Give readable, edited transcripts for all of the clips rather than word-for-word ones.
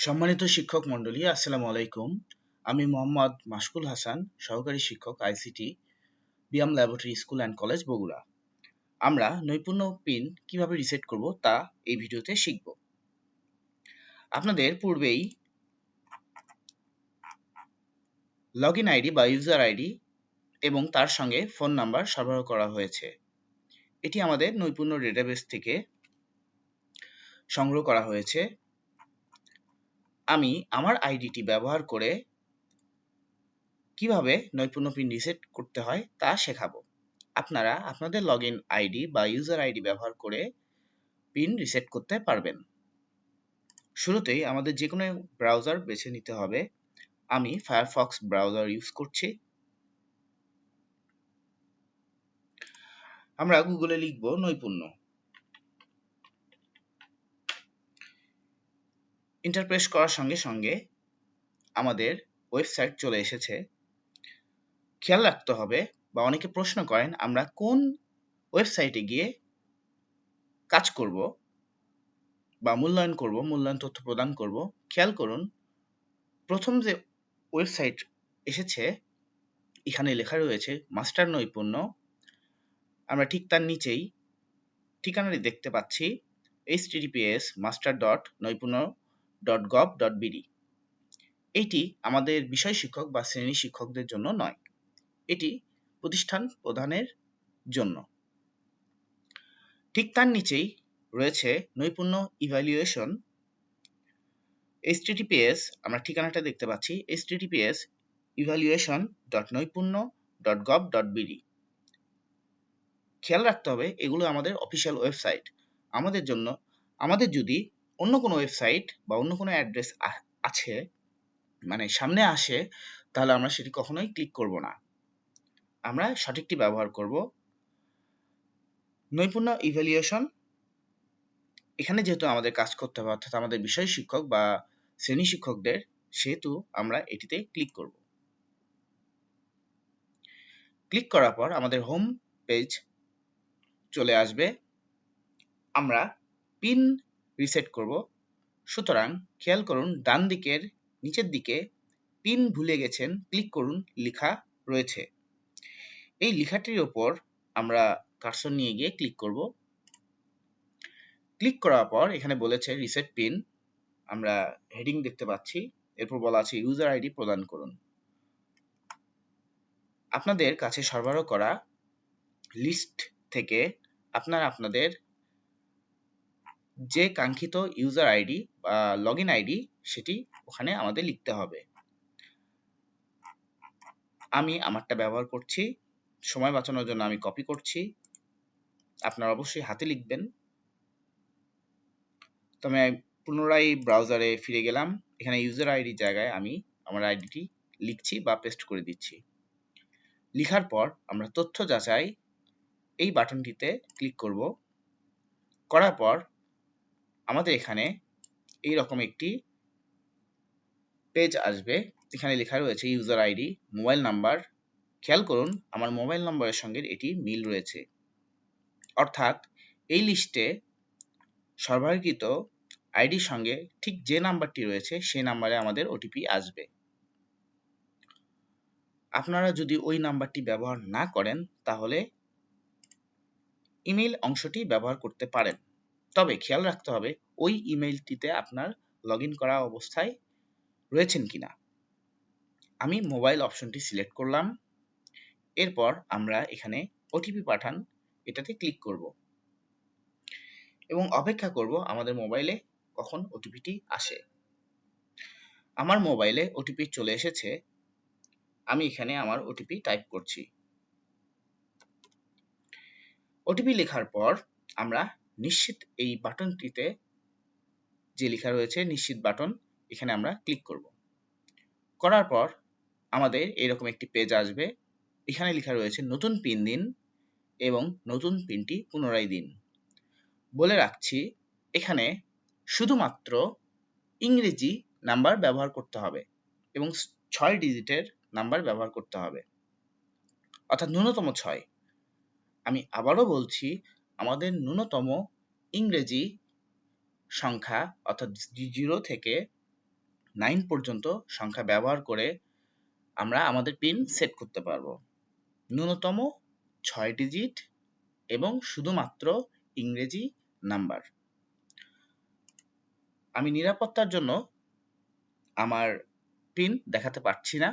সম্মানিত শিক্ষক মণ্ডলী, আসসালামু আলাইকুম। আমি মোহাম্মদ মাশকুল হাসান, সহকারী শিক্ষক ICT, BIAM laboratory school and college, Bogura. আমরা নৈপুণ্য পিন কিভাবে রিসেট করব তা এই ভিডিওতে শিখব। আপনাদের পূর্বেই লগইন আইডি বা ইউজার আইডি এবং তার সঙ্গে ফোন নাম্বার সরবরাহ করা হয়েছে। এটি আমাদের নৈপুণ্য ডেটাবেস থেকে সংগ্রহ করা হয়েছে। আমি আমার আইডিটি ব্যবহার করে কিভাবে নৈপুণ্য পিন রিসেট করতে হয় তা শেখাবো। আপনারা আপনাদের লগইন আইডি বা ইউজার আইডি ব্যবহার করে পিন রিসেট করতে পারবেন। শুরুতেই আমাদের যে কোনো ব্রাউজার বেছে নিতে হবে। আমি ফায়ারফক্স ব্রাউজার ইউজ করছি। আমরা গুগলে লিখব নৈপুণ্য। এন্টার প্রেস করার সঙ্গে সঙ্গে আমাদের ওয়েবসাইট চলে এসেছে। খেয়াল রাখতে হবে বা অনেকে প্রশ্ন করেন আমরা কোন ওয়েবসাইটে গিয়ে কাজ করব বা মূল্যায়ন তথ্য প্রদান করব। খেয়াল করুন, প্রথম যে ওয়েবসাইট এসেছে এখানে লেখা রয়েছে মাস্টার নৈপুণ্য। আমরা ঠিক তার নিচেই ঠিকানাটি দেখতে পাচ্ছি https://master.naipunno.gov.bd। এইটি আমাদের বিষয় শিক্ষক বা শ্রেণী শিক্ষকদের জন্য নয়, এটি প্রতিষ্ঠান প্রধানের জন্য। ঠিক তার নিচেই রয়েছে নৈপুণ্য ইভ্যালুয়েশন। আমরা ঠিকানাটা দেখতে পাচ্ছি https://evaluation.naipunno.gov.bd। খেয়াল রাখতে হবে এগুলো আমাদের অফিসিয়াল ওয়েবসাইট। আমাদের যদি অন্য কোনো ওয়েবসাইট বা অন্য কোনো অ্যাড্রেস আছে মানে সামনে আসে, তাহলে আমরা সেটি কখনোই ক্লিক করব না। আমরা সঠিকটি ব্যবহার করব। নৈপুণ্য ইভ্যালুয়েশন, এখানে যেহেতু আমাদের কাজ করতে হবে, অর্থাৎ আমাদের বিষয় শিক্ষক বা শ্রেণী শিক্ষকদের, সেহেতু আমরা এটিতে ক্লিক করব। ক্লিক করার পর আমাদের হোম পেজ চলে আসবে। আমরা পিন রিসেট করব। সুতরাং খেয়াল করুন, ডান দিকের নিচের দিকে পিন ভুলে গেছেন ক্লিক করুন লেখা রয়েছে। এই লেখাটির ওপর আমরা কার্সর নিয়ে গিয়ে ক্লিক করব। ক্লিক করার পর এখানে বলেছে রিসেট পিন। আমরা হেডিং দেখতে পাচ্ছি, এরপর বলা আছে ইউজার আইডি প্রদান করুন। আপনাদের কাছে সরবরাহ করা লিস্ট থেকে আপনারা আপনাদের যে কাঙ্ক্ষিত ইউজার আইডি বা লগইন আইডি সেটি ওখানে আমাদের লিখতে হবে। আমি আমারটা ব্যবহার করছি, সময় বাঁচানোর জন্য আমি কপি করছি। আপনারা অবশ্যই হাতে লিখবেন। তো আমি পুনরায় ব্রাউজারে ফিরে গেলাম। এখানে ইউজার আইডির জায়গায় আমি আমার আইডিটি লিখছি বা পেস্ট করে দিচ্ছি। লিখার পর আমরা তথ্য যাচাই এই বাটনটিতে ক্লিক করব। করার পর আমাদের এখানে এই রকম একটি পেজ আসবে। এখানে লেখা রয়েছে ইউজার আইডি, মোবাইল নাম্বার। খেয়াল করুন আমার মোবাইল নম্বরের সঙ্গে এটি মিল রয়েছে, অর্থাৎ এই লিস্টে সরবরাহকৃত আইডির সঙ্গে ঠিক যে নাম্বারটি রয়েছে সেই নাম্বারে আমাদের ওটিপি আসবে। আপনারা যদি ওই নাম্বারটি ব্যবহার না করেন তাহলে ইমেইল অংশটি ব্যবহার করতে পারেন। তবে খেয়াল রাখতে হবে ওই ইমেইলটিতে আপনার লগইন করা অবস্থায় রয়েছেন কিনা। আমি মোবাইল অপশনটি সিলেক্ট করলাম। এরপর আমরা এখানে ওটিপি পাঠান এটাতে ক্লিক করব এবং অপেক্ষা করব আমাদের মোবাইলে কখন ওটিপিটি আসে। আমার মোবাইলে ওটিপি চলে এসেছে। আমি এখানে আমার ওটিপি টাইপ করছি। ওটিপি লেখার পর আমরা নিশ্চিত এই বাটনটিতে যে লেখা রয়েছে নিশ্চিত বাটন, এখানে আমরা ক্লিক করব। করার পর আমাদের এরকম একটি পেজ আসবে। এখানে লেখা রয়েছে নতুন পিন দিন এবং নতুন পিনটি পুনরায় দিন। বলে রাখছি এখানে শুধুমাত্র ইংরেজি নাম্বার ব্যবহার করতে হবে এবং 6 ডিজিটের নাম্বার ব্যবহার করতে হবে, অর্থাৎ ন্যূনতম 6। আমি আবারও বলছি, আমাদের ন্যূনতম ইংরেজি সংখ্যা অর্থাৎ 0 থেকে 9 পর্যন্ত সংখ্যা ব্যবহার করে আমরা আমাদের পিন সেট করতে পারবো। ন্যূনতম 6 ডিজিট এবং শুধুমাত্র ইংরেজি নাম্বার। আমি নিরাপত্তার জন্য আমার পিন দেখাতে পারছি না।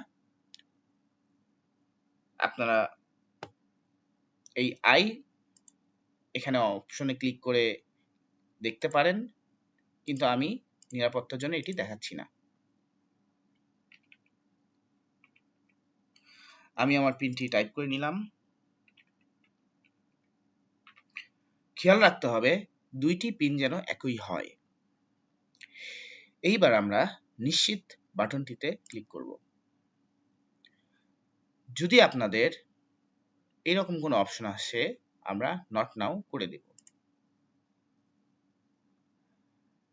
আপনারা এই আই এখানে অপশনে ক্লিক করে দেখতে পারেন, কিন্তু আমি নিরাপত্তার জন্য এটি দেখাচ্ছি না। আমি আমার পিনটি টাইপ করে নিলাম। খেয়াল রাখতে হবে দুইটি পিন যেন একই হয়। এইবার আমরা নিশ্চিত বাটনটিতে ক্লিক করব। যদি আপনাদের এরকম কোনো অপশন আসে, আমরা নট নাও করে দেব।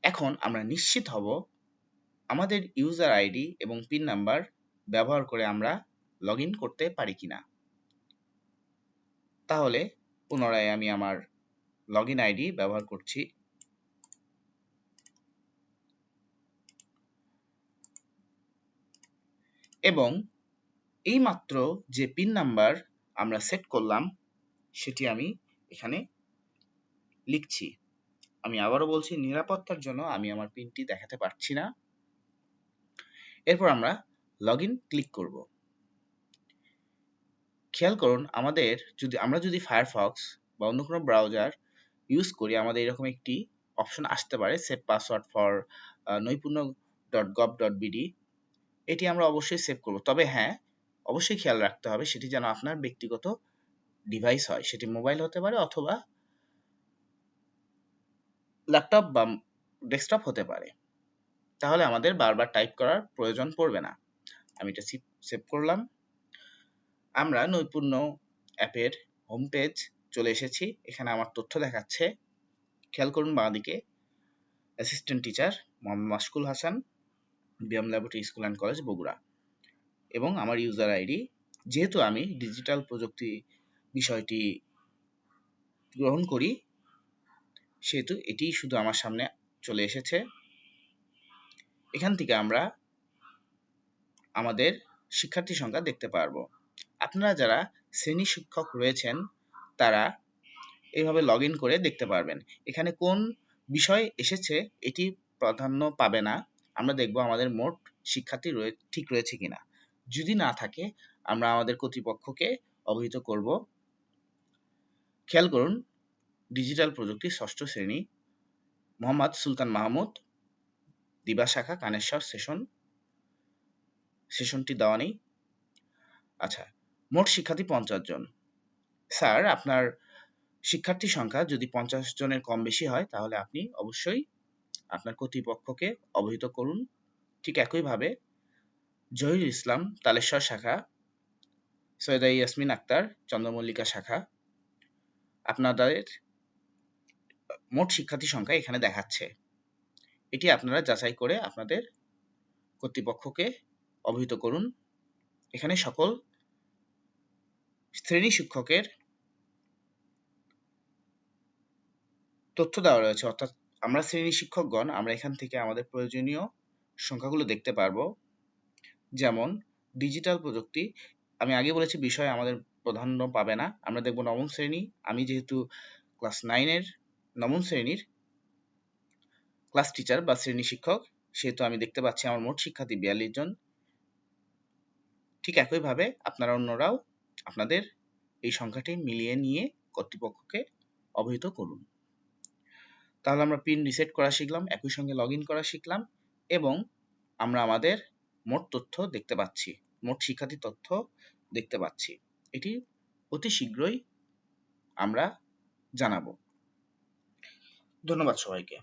এখন আমরা নিশ্চিত হব আমাদের ইউজার আইডি এবং পিন নাম্বার ব্যবহার করে আমরা লগইন করতে পারি কিনা। তাহলে পুনরায় আমি আমার লগইন আইডি ব্যবহার করছি। এবং এইমাত্র যে পিন নাম্বার আমরা সেট করলাম সেটি আমি এখানে লিখছি। আমি আবারও বলছি, নিরাপত্তার জন্য আমি আমার পিনটি দেখাতে পারছি না। এরপর আমরা লগইন ক্লিক করব। খেয়াল করুন আমরা যদি ফায়ারফক্স বা অন্য কোনো ব্রাউজার ইউজ করি, আমাদের এরকম একটি অপশন আসতে পারে, সেভ পাসওয়ার্ড ফর নৈপুণ্য.gov.bd। এটি আমরা অবশ্যই সেভ করব। তবে হ্যাঁ, অবশ্যই খেয়াল রাখতে হবে সেটি যেন আপনার ব্যক্তিগত ডিভাইস হয়। সেটি মোবাইল হতে পারে অথবা ল্যাপটপ বা ডেস্কটপ হতে পারে। তাহলে আমাদের বারবার টাইপ করার প্রয়োজন পড়বে না। আমি এটা সেভ করলাম। আমরা নৈপুণ্য অ্যাপের হোম পেজ চলে এসেছি। এখানে আমার তথ্য দেখাচ্ছে। খেয়াল করুন বাঁদিকে, assistant teacher Mohammad Mashkul Hasan, BM laboratory school and college Bogura, এবং আমার ইউজার আইডি। যেহেতু আমি ডিজিটাল প্রযুক্তি বিষয়টি গ্রহণ করি, সেহেতু এটি শুধু আমার সামনে চলে এসেছে। এখান থেকে আমরা আমাদের শিক্ষার্থী সংখ্যা দেখতে পারবো। আপনারা যারা শ্রেণী শিক্ষক রয়েছেন তারা এইভাবে লগইন করে দেখতে পারবেন। এখানে কোন বিষয় এসেছে এটি প্রাধান্য পাবে না। আমরা দেখব আমাদের মোট শিক্ষার্থী ঠিক রয়েছে কিনা। যদি না থাকে আমরা আমাদের কর্তৃপক্ষকে অবহিত করব। খেয়াল করুন, ডিজিটাল প্রযুক্তি ষষ্ঠ শ্রেণী, মোহাম্মদ সুলতান মাহমুদ, দিবা শাখা কানেশ্বর সেশনটি দেওয়া নেই। আচ্ছা, মোট শিক্ষার্থী 50 জন। স্যার, আপনার শিক্ষার্থী সংখ্যা যদি 50 জনের কম বেশি হয় তাহলে আপনি অবশ্যই আপনার কর্তৃপক্ষকে অবহিত করুন। ঠিক একইভাবে জহিরুল ইসলাম তালেশ্বর শাখা, সৈয়দা ইয়াসমিন আক্তার চন্দ্রমল্লিকা শাখা, আপনাদের মোট শিক্ষার্থী সংখ্যা এখানে দেখাচ্ছে। এটি আপনারা যাচাই করে আপনাদের কর্তৃপক্ষকে অবহিত করুন। এখানে সকল শ্রেণী শিক্ষকের তথ্য দেওয়া রয়েছে, অর্থাৎ আমরা শ্রেণী শিক্ষকগণ আমরা এখান থেকে আমাদের প্রয়োজনীয় সংখ্যাগুলো দেখতে পারবো। যেমন ডিজিটাল প্রযুক্তি, আমি আগে বলেছি বিষয় আমাদের প্রাধান্য পাবে না। আমরা দেখব নবম শ্রেণী। আমি যেহেতু ক্লাস 9-এর নবম শ্রেণীর ক্লাস টিচার বা শ্রেণী শিক্ষক, সেহেতু আমি দেখতে পাচ্ছি আমার মোট শিক্ষার্থী 42 জন। ঠিক একইভাবে আপনারা অন্যরাও আপনাদের এই সংখ্যাটি মিলিয়ে নিয়ে কর্তৃপক্ষকে অবহিত করুন। তাহলে আমরা পিন রিসেট করা শিখলাম, একই সঙ্গে লগইন করা শিখলাম, এবং আমরা আমাদের মোট তথ্য দেখতে পাচ্ছি, মোট শিক্ষার্থী তথ্য দেখতে পাচ্ছি। এটি অতি শীঘ্রই আমরা জানাবো। ধন্যবাদ সবাইকে।